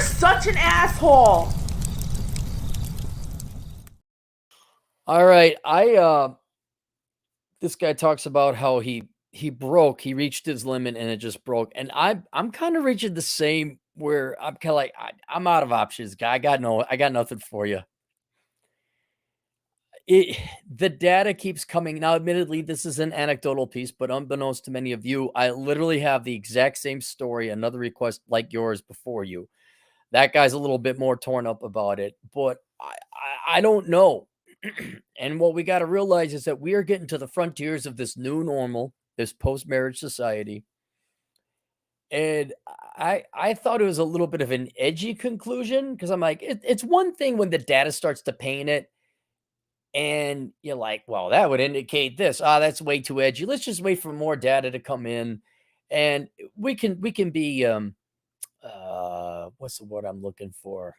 You're such an asshole. All right. This guy talks about how he reached his limit and it just broke. And I'm kind of reaching the same where I'm kind of like I'm out of options, guy. I got nothing for you. The data keeps coming. Now, admittedly, this is an anecdotal piece, but unbeknownst to many of you, I literally have the exact same story, another request like yours before you. That guy's a little bit more torn up about it, but I don't know. And what we got to realize is that we are getting to the frontiers of this new normal, this post-marriage society. And I thought it was a little bit of an edgy conclusion because I'm like, it's one thing when the data starts to paint it and you're like, well, that would indicate this. Ah, that's way too edgy. Let's just wait for more data to come in. And we can be what's the word I'm looking for?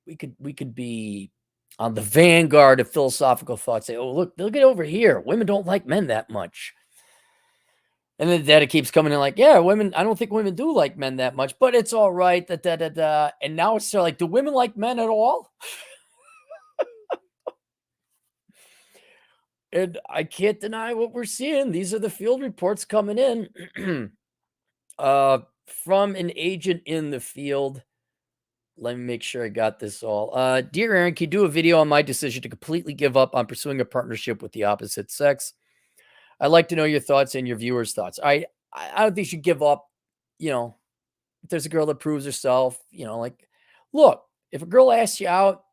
We could be on the vanguard of philosophical thought, say, oh, look at over here. Women don't like men that much. And then the data keeps coming in like, yeah, women, I don't think women do like men that much, but it's all right. Da, da, da, da. And now it's like, do women like men at all? And I can't deny what we're seeing. These are the field reports coming in from an agent in the field. Let me make sure I got this all. Dear Aaron, can you do a video on my decision to completely give up on pursuing a partnership with the opposite sex? I'd like to know your thoughts and your viewers' thoughts. I don't think you should give up. You know, if there's a girl that proves herself, like, look, if a girl asks you out,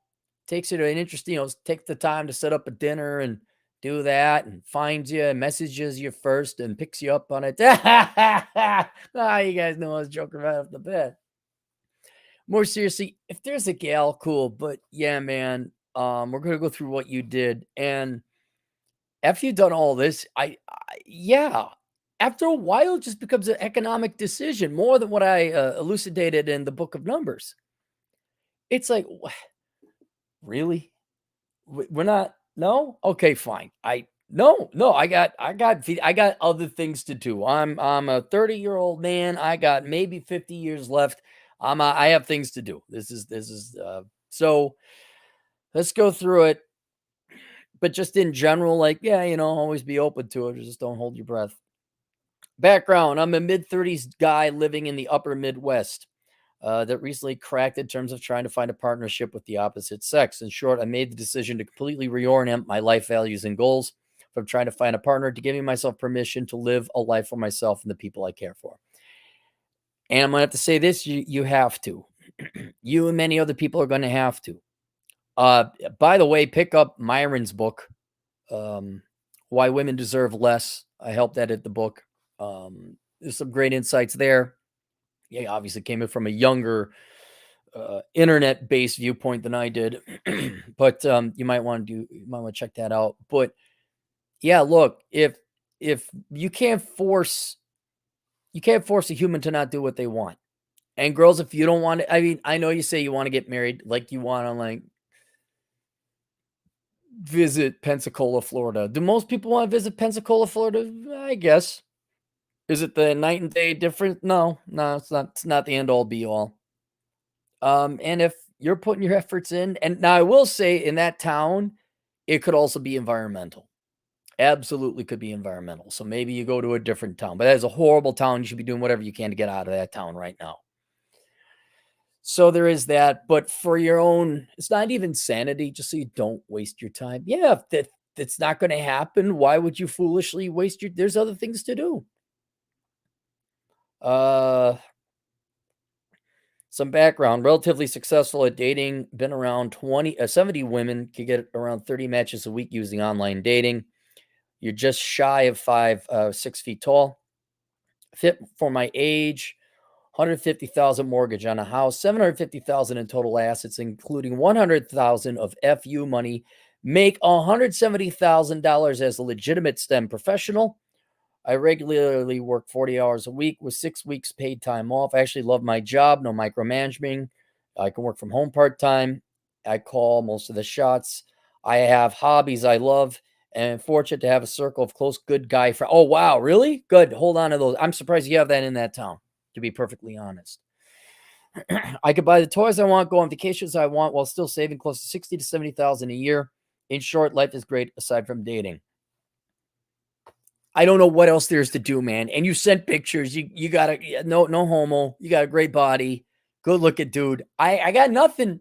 takes you to an interesting, takes the time to set up a dinner and do that and finds you and messages you first and picks you up on it. You guys know I was joking right off the bat. More seriously, if there's a gal, cool. But yeah, man, we're gonna go through what you did. And after you've done all this, yeah, after a while, it just becomes an economic decision more than what I elucidated in the book of Numbers. It's like, really? We're not. No, okay, fine. No. I got other things to do. I'm a 30-year-old man. I got maybe 50 years left. I have things to do. So let's go through it. But just in general, like, yeah, always be open to it. Just don't hold your breath. Background: I'm a mid-30s guy living in the upper Midwest that recently cracked in terms of trying to find a partnership with the opposite sex. In short, I made the decision to completely reorient my life values and goals from trying to find a partner to giving myself permission to live a life for myself and the people I care for. And I'm going to have to say this, you have to. You and many other people are going to have to. By the way, pick up Myron's book, Why Women Deserve Less. I helped edit the book. There's some great insights there. Yeah, obviously came in from a younger internet-based viewpoint than I did, but you might want to check that out. But yeah, look, if you can't force a human to not do what they want. And girls, if you don't want to, I mean, I know you say you want to get married, like you want to like visit Pensacola, Florida. Do most people want to visit Pensacola, Florida? I guess. Is it the night and day difference? No, it's not. It's not the end all be all. And if you're putting your efforts in, and now I will say in that town, it could also be environmental. Absolutely could be environmental. So maybe you go to a different town, but that is a horrible town. You should be doing whatever you can to get out of that town right now. So there is that, but for your own, it's not even sanity, just so you don't waste your time. Yeah, if that's not going to happen, why would you foolishly waste there's other things to do. Some background: relatively successful at dating, been around 70 women, could get around 30 matches a week using online dating. You're just shy of 6 feet tall. Fit for my age. 150,000 mortgage on a house, 750,000 in total assets, including 100,000 of FU money. Make $170,000 as a legitimate STEM professional. I regularly work 40 hours a week with 6 weeks paid time off. I actually love my job, no micromanaging. I can work from home part-time. I call most of the shots. I have hobbies I love and fortunate to have a circle of close, good guy friends. Oh, wow, really? Good. Hold on to those. I'm surprised you have that in that town, to be perfectly honest. I could buy the toys I want, go on vacations I want while still saving close to 60 to 70,000 a year. In short, life is great aside from dating. I don't know what else there's to do, man. And you sent pictures. You got a no homo. You got a great body. Good looking dude. I got nothing.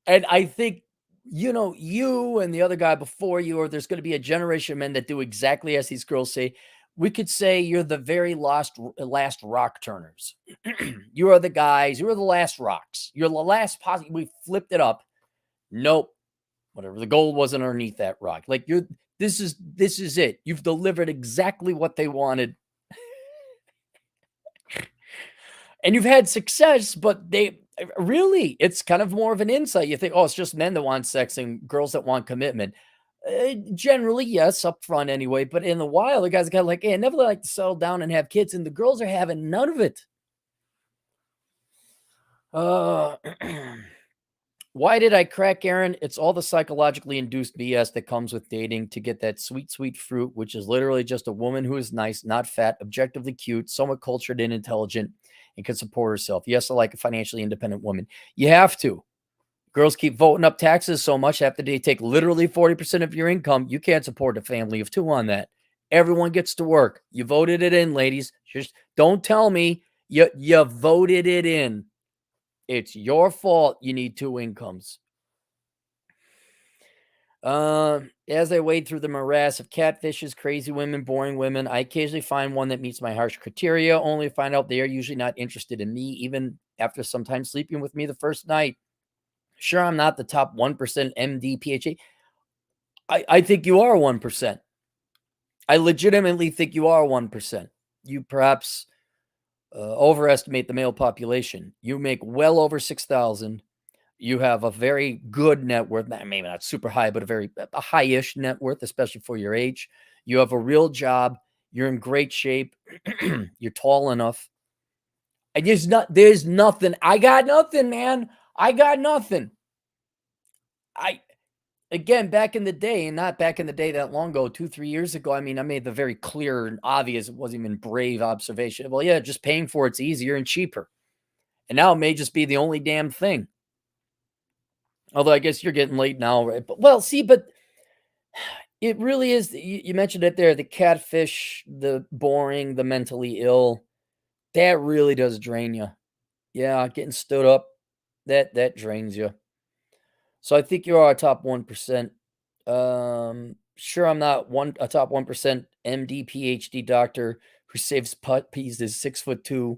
And I think, you and the other guy before you, or there's going to be a generation of men that do exactly as these girls say. We could say you're the very last rock turners. You are the guys. You are the last rocks. You're the last possible. We flipped it up. Nope. Whatever the gold wasn't underneath that rock. Like this is it. You've delivered exactly what they wanted. And you've had success, but really, it's kind of more of an insight. You think, oh, it's just men that want sex and girls that want commitment. Generally, yes, up front anyway. But in the wild, the guys got like, hey, I never like to settle down and have kids, and the girls are having none of it. Why did I crack, Aaron? It's all the psychologically induced BS that comes with dating to get that sweet, sweet fruit, which is literally just a woman who is nice, not fat, objectively cute, somewhat cultured and intelligent, and can support herself. Yes, I like a financially independent woman. You have to. Girls keep voting up taxes so much after they take literally 40% of your income. You can't support a family of two on that. Everyone gets to work. You voted it in, ladies. Just don't tell me you voted it in. It's your fault you need two incomes. As I wade through the morass of catfishes, crazy women, boring women, I occasionally find one that meets my harsh criteria, only to find out they are usually not interested in me, even after sometimes sleeping with me the first night. Sure, I'm not the top 1% MD, PhD. I think you are 1%. I legitimately think you are 1%. You perhaps overestimate the male population. You make well over 6,000. You have a very good net worth, maybe not super high, but a high-ish net worth, especially for your age. You have a real job. You're in great shape. You're tall enough. And there's nothing. I got nothing, man. I got nothing. Again, back in the day, and not back in the day that long ago, 2-3 years ago, I mean, I made the very clear and obvious, it wasn't even brave observation. Well, yeah, just paying for it's easier and cheaper. And now it may just be the only damn thing. Although I guess you're getting late now, right? But it really is. You mentioned it there, the catfish, the boring, the mentally ill. That really does drain you. Yeah, getting stood up, that drains you. So I think you are a top 1%. Sure, I'm not a top 1% MD, PhD doctor who saves puppies, is 6'2"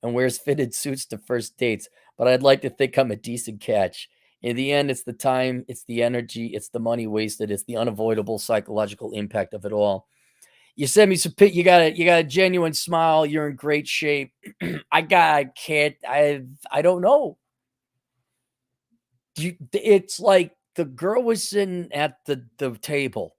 and wears fitted suits to first dates, but I'd like to think I'm a decent catch. In the end, it's the time, it's the energy, it's the money wasted, it's the unavoidable psychological impact of it all. You sent me some you got a genuine smile, you're in great shape. I don't know. It's like the girl was sitting at the table,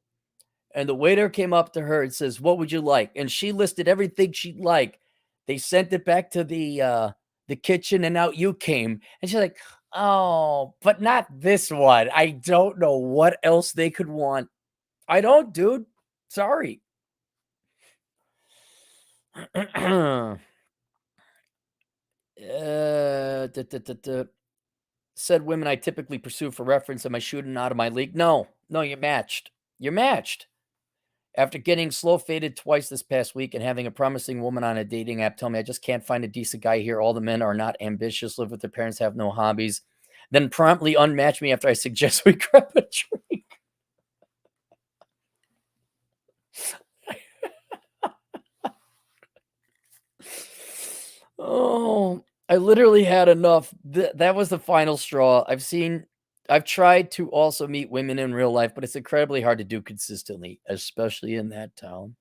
and the waiter came up to her and says, "What would you like?" And she listed everything she'd like. They sent it back to the kitchen, and out you came. And she's like, "Oh, but not this one. I don't know what else they could want. I don't, dude. Sorry." Da, da, da, da. Said women I typically pursue for reference. Am I shooting out of my league? No, you're matched. You're matched. After getting slow faded twice this past week and having a promising woman on a dating app tell me I just can't find a decent guy here. All the men are not ambitious, live with their parents, have no hobbies. Then promptly unmatch me after I suggest we grab a drink. Oh, I literally had enough. That was the final straw. I've tried to also meet women in real life, but it's incredibly hard to do consistently, especially in that town.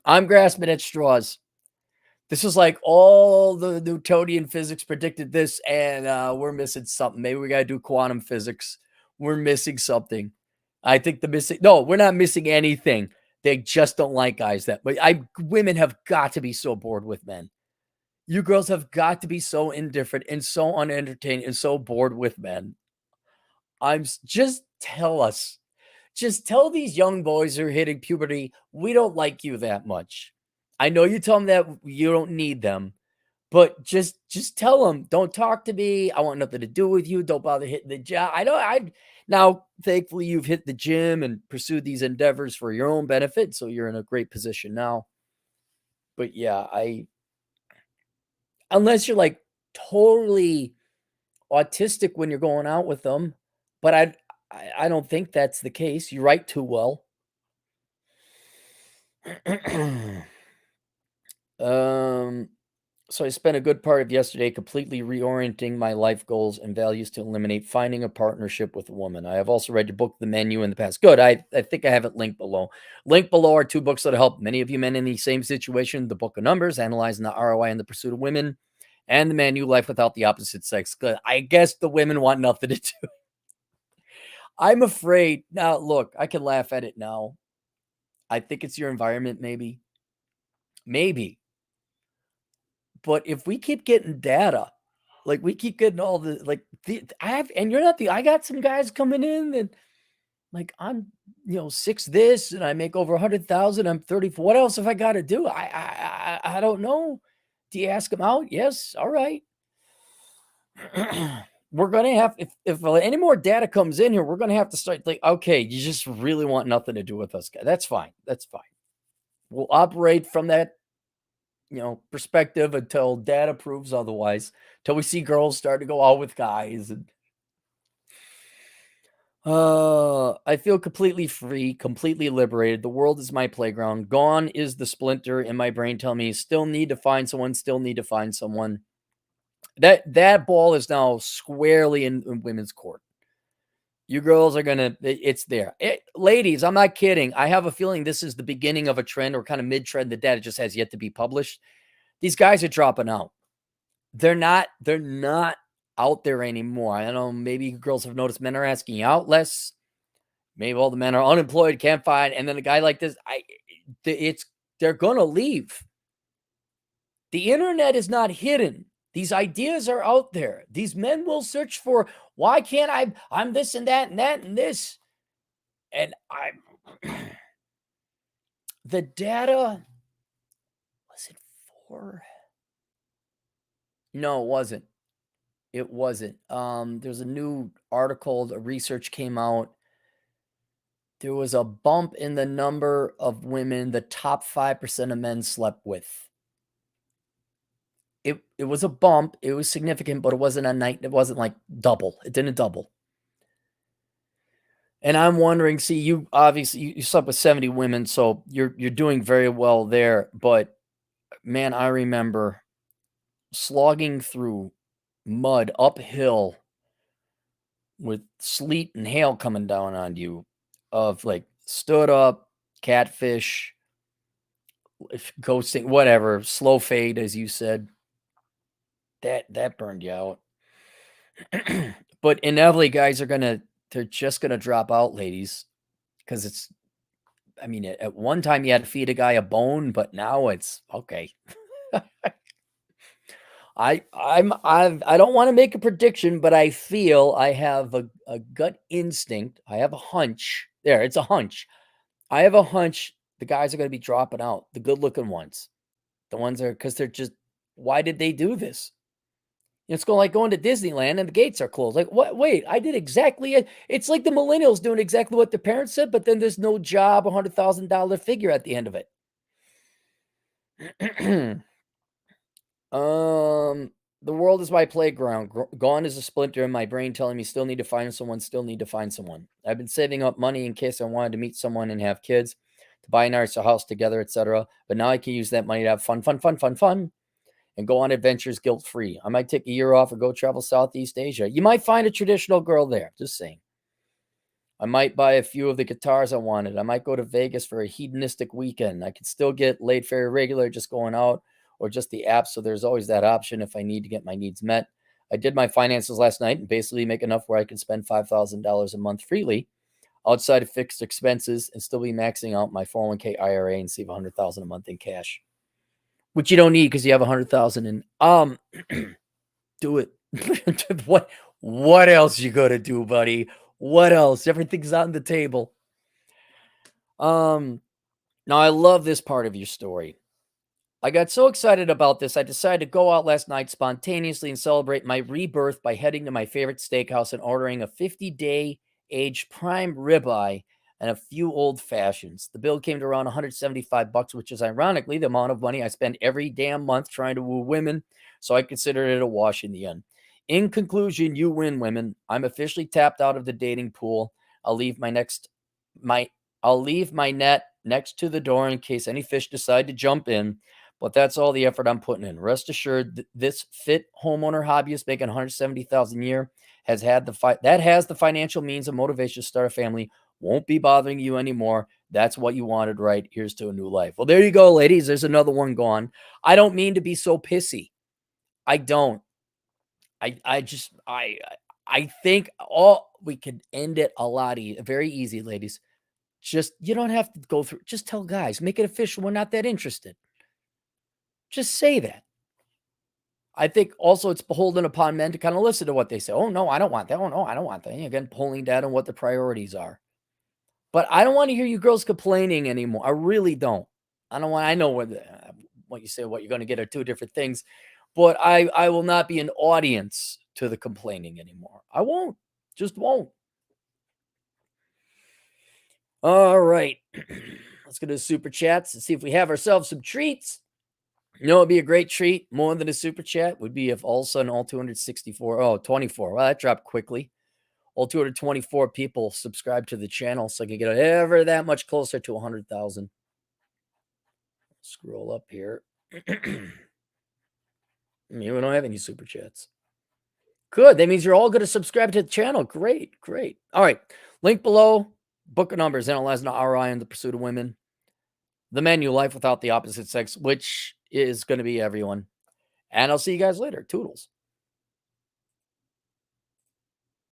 I'm grasping at straws. This is like all the Newtonian physics predicted this, and we're missing something. Maybe we got to do quantum physics. We're missing something. I think no, we're not missing anything. They just don't like guys but women have got to be so bored with men. You girls have got to be so indifferent and so unentertained and so bored with men. Just tell us. Just tell these young boys who are hitting puberty, we don't like you that much. I know you tell them that you don't need them, But just tell them, "Don't talk to me. I want nothing to do with you. Don't bother hitting the job." I now, thankfully, you've hit the gym and pursued these endeavors for your own benefit, so you're in a great position now. But yeah, I unless you're like totally autistic when you're going out with them, but I don't think that's the case. You write too well. um So I spent a good part of yesterday completely reorienting my life goals and values to eliminate finding a partnership with a woman. I have also read your book, The Menu, in the past. Good. I think I have it linked below. Linked below are two books that help many of you men in the same situation: The Book of Numbers, Analyzing the ROI in the Pursuit of Women, and The Menu, Life Without the Opposite Sex. Good. I guess the women want nothing to do. I'm afraid. Now, look, I can laugh at it now. I think it's your environment, maybe. Maybe. But if we keep getting data, like we keep getting all the I have, and you're not the I got some guys coming in and like I'm, six this and I make over 100,000. I'm 34. What else have I got to do? I don't know. Do you ask them out? Yes. All right. We're gonna have if any more data comes in here, we're gonna have to start like, okay, you just really want nothing to do with us, guy. That's fine. That's fine. We'll operate from that perspective until data proves otherwise, till we see girls start to go out with guys. And I feel completely free, completely liberated. The world is my playground. Gone is the splinter in my brain telling me still need to find someone, still need to find someone. That ball is now squarely in women's court. You girls are gonna, it's there. Ladies, I'm not kidding. I have a feeling this is the beginning of a trend or kind of mid-trend. The data just has yet to be published. These guys are dropping out. They're not out there anymore. I don't know, maybe girls have noticed men are asking you out less. Maybe all the men are unemployed, can't find, and then a guy like this, they're gonna leave. The internet is not hidden. These ideas are out there. These men will search for, why can't I'm this and that and that and this. And the data, was it for? No, it wasn't. It wasn't. There's a new article, the research came out. There was a bump in the number of women the top 5% of men slept with. It was a bump. It was significant, but it wasn't a night. It wasn't like double. It didn't double. And I'm wondering, see, you obviously you slept with 70 women, so you're doing very well there. But man, I remember slogging through mud uphill with sleet and hail coming down on you, of like stood up, catfish, ghosting, whatever, slow fade, as you said. That burned you out. But inevitably, guys they're just gonna drop out, ladies, because I mean, at one time you had to feed a guy a bone, but now it's okay. I don't want to make a prediction, but I feel I have a gut instinct. I have a hunch. There, it's a hunch. I have a hunch the guys are going to be dropping out, the good looking ones, the ones that are, because they're just, why did they do this? It's going to Disneyland and the gates are closed. Like, what? Wait, I did exactly it. It's like the millennials doing exactly what their parents said, but then there's no job, $100,000 figure at the end of it. The world is my playground. Gone is a splinter in my brain telling me still need to find someone, still need to find someone. I've been saving up money in case I wanted to meet someone and have kids, to buy a nice house together, etc. But now I can use that money to have fun, and go on adventures guilt-free. I might take a year off and go travel Southeast Asia. You might find a traditional girl there, just saying. I might buy a few of the guitars I wanted. I might go to Vegas for a hedonistic weekend. I could still get laid very regular, just going out, or just the app. So there's always that option if I need to get my needs met. I did my finances last night and basically make enough where I can spend $5,000 a month freely outside of fixed expenses and still be maxing out my 401k IRA and save $100,000 a month in cash, which you don't need because you have 100,000 in. Do it. What else you gotta do, buddy? What else? Everything's on the table. Now I love this part of your story. I got so excited about this, I decided to go out last night spontaneously and celebrate my rebirth by heading to my favorite steakhouse and ordering a 50-day aged prime ribeye and a few old fashions. The bill came to around 175 bucks, which is ironically the amount of money I spend every damn month trying to woo women, so I considered it a wash in the end. In conclusion, you win, women. I'm officially tapped out of the dating pool. I'll leave my I'll leave my net next to the door in case any fish decide to jump in. But that's all the effort I'm putting in. Rest assured, this fit homeowner hobbyist making 170,000 a year has the financial means and motivation to start a family. Won't be bothering you anymore. That's what you wanted, right? Here's to a new life. Well, there you go, ladies. There's another one gone. I don't mean to be so pissy. I don't. I think all we could end it a lot very easy, ladies. Just you don't have to go through. Just tell guys, make it official. We're not that interested. Just say that. I think also it's beholden upon men to kind of listen to what they say. Oh no, I don't want that. Oh no, I don't want that. Again, pulling down on what the priorities are. But I don't want to hear you girls complaining anymore. I really don't. I don't want. I know what you say, what you're going to get are two different things. But I will not be an audience to the complaining anymore. I won't. Just won't. All right. Let's go to the super chats and see if we have ourselves some treats. You know, it'd be a great treat more than a super chat would be if all of a sudden all 24. Well, that dropped quickly. All 224 people subscribe to the channel so I can get ever that much closer to 100,000. Scroll up here. We don't have any super chats. Good. That means you're all going to subscribe to the channel. Great. Great. All right. Link below. Book of numbers. Analyzing the ROI in the pursuit of women. The menu, life without the opposite sex, which is going to be everyone. And I'll see you guys later. Toodles.